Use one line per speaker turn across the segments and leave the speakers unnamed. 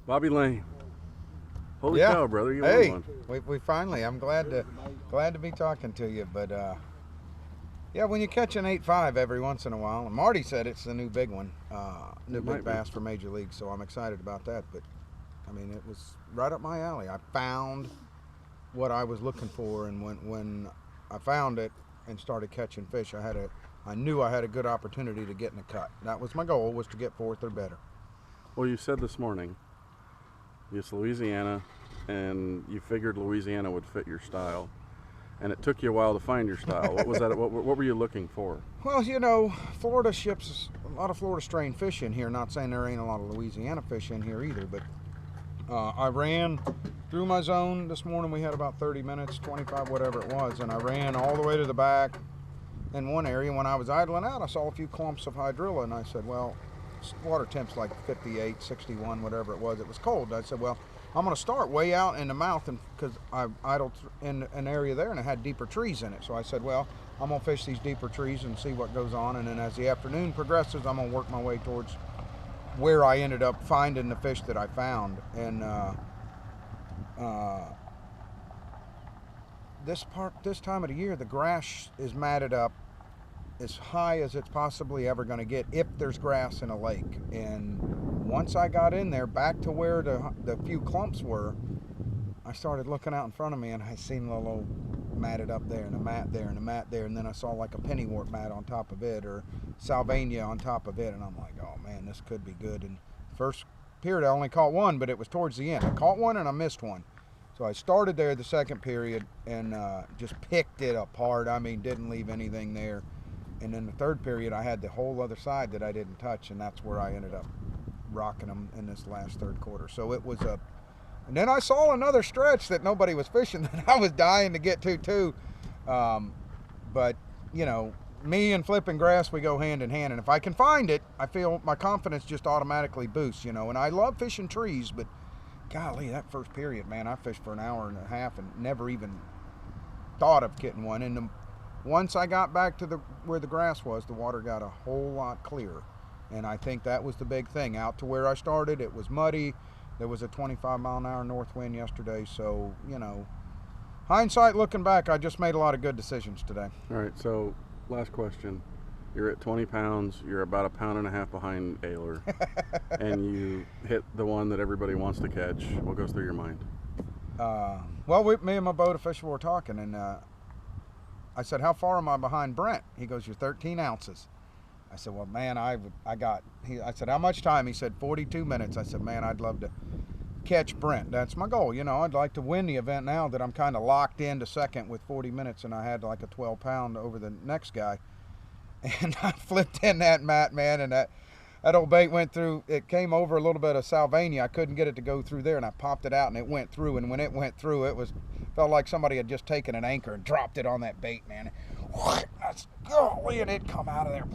Bobby Lane. Holy
Yeah.
cow, brother! You
Hey,
won one.
we finally. I'm glad to be talking to you. But yeah, when you catch an 8.5 every once in a while, and Marty said it's the new big one, new
It
big
might be.
bass for Major League. So I'm excited about that. But I mean, it was right up my alley. I found what I was looking for, and when I found it and started catching fish, I knew I had a good opportunity to get in the cut. That was my goal, was to get fourth or better.
Well, you said this morning it's Louisiana, and you figured Louisiana would fit your style, and it took you a while to find your style. What was that? What were you looking for?
Well, Florida ships a lot of Florida strain fish in here. Not saying there ain't a lot of Louisiana fish in here either, but I ran through my zone this morning. We had about 30 minutes, 25, whatever it was, and I ran all the way to the back in one area. When I was idling out, I saw a few clumps of hydrilla, and I said, well, water temp's like 58, 61, whatever it was. It was cold. I said, well, I'm going to start way out in the mouth, and because I idled in an area there and it had deeper trees in it. So I said, well, I'm going to fish these deeper trees and see what goes on, and then as the afternoon progresses, I'm going to work my way towards where I ended up finding the fish that I found. And this time of the year, the grass is matted up as high as it's possibly ever going to get if there's grass in a lake. And once I got in there back to where the few clumps were, I started looking out in front of me, and I seen a little matted up there and a mat there and a mat there, and then I saw like a pennywort mat on top of it or salvania on top of it, and I'm like, oh man, this could be good. And first period I only caught one, but it was towards the end. I caught one and I missed one. So I started there the second period and just picked it apart. I mean, didn't leave anything there. And then the third period, I had the whole other side that I didn't touch, and that's where I ended up rocking them in this last third quarter. So it was a, and then I saw another stretch that nobody was fishing that I was dying to get to too. But me and flipping grass, we go hand in hand, and if I can find it, I feel my confidence just automatically boosts. And I love fishing trees, but golly, that first period, man, I fished for an hour and a half and never even thought of getting one. And once I got back to where the grass was, the water got a whole lot clearer. And I think that was the big thing. Out to where I started, it was muddy. There was a 25-mile-an-hour north wind yesterday. So, hindsight looking back, I just made a lot of good decisions today.
All right, so last question. You're at 20 pounds. You're about a pound and a half behind Ayler, and you hit the one that everybody wants to catch. What goes through your mind?
Well, me and my boat official were talking, and I said, how far am I behind Brent? He goes, you're 13 ounces. I said, well, man, I said, how much time? He said, 42 minutes. I said, man, I'd love to catch Brent. That's my goal. I'd like to win the event now that I'm kind of locked into second with 40 minutes, and I had like a 12-pound over the next guy. And I flipped in that mat, man, and that old bait went through. It came over a little bit of salvania. I couldn't get it to go through there, and I popped it out, and it went through. And when it went through, felt like somebody had just taken an anchor and dropped it on that bait, man. Golly, and it come out of there,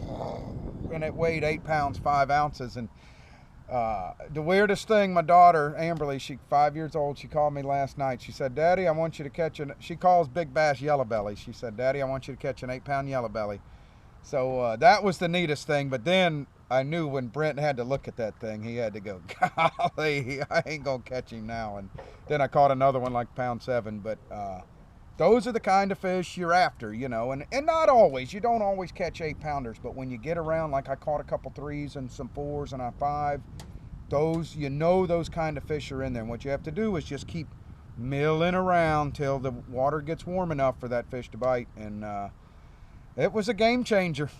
and it weighed 8 pounds 5 ounces. And the weirdest thing, my daughter Amberly, she's 5 years old. She called me last night. She said, "Daddy, I want you to catch an." She calls big bass yellow belly. She said, "Daddy, I want you to catch an 8-pound yellow belly." So that was the neatest thing. But then I knew when Brent had to look at that thing, he had to go, golly, I ain't gonna catch him now. And then I caught another one like pound 7. But those are the kind of fish you're after, and not always. You don't always catch 8-pounders, but when you get around, like I caught a couple 3s and some 4s and a 5, those kind of fish are in there. And what you have to do is just keep milling around till the water gets warm enough for that fish to bite. And it was a game changer.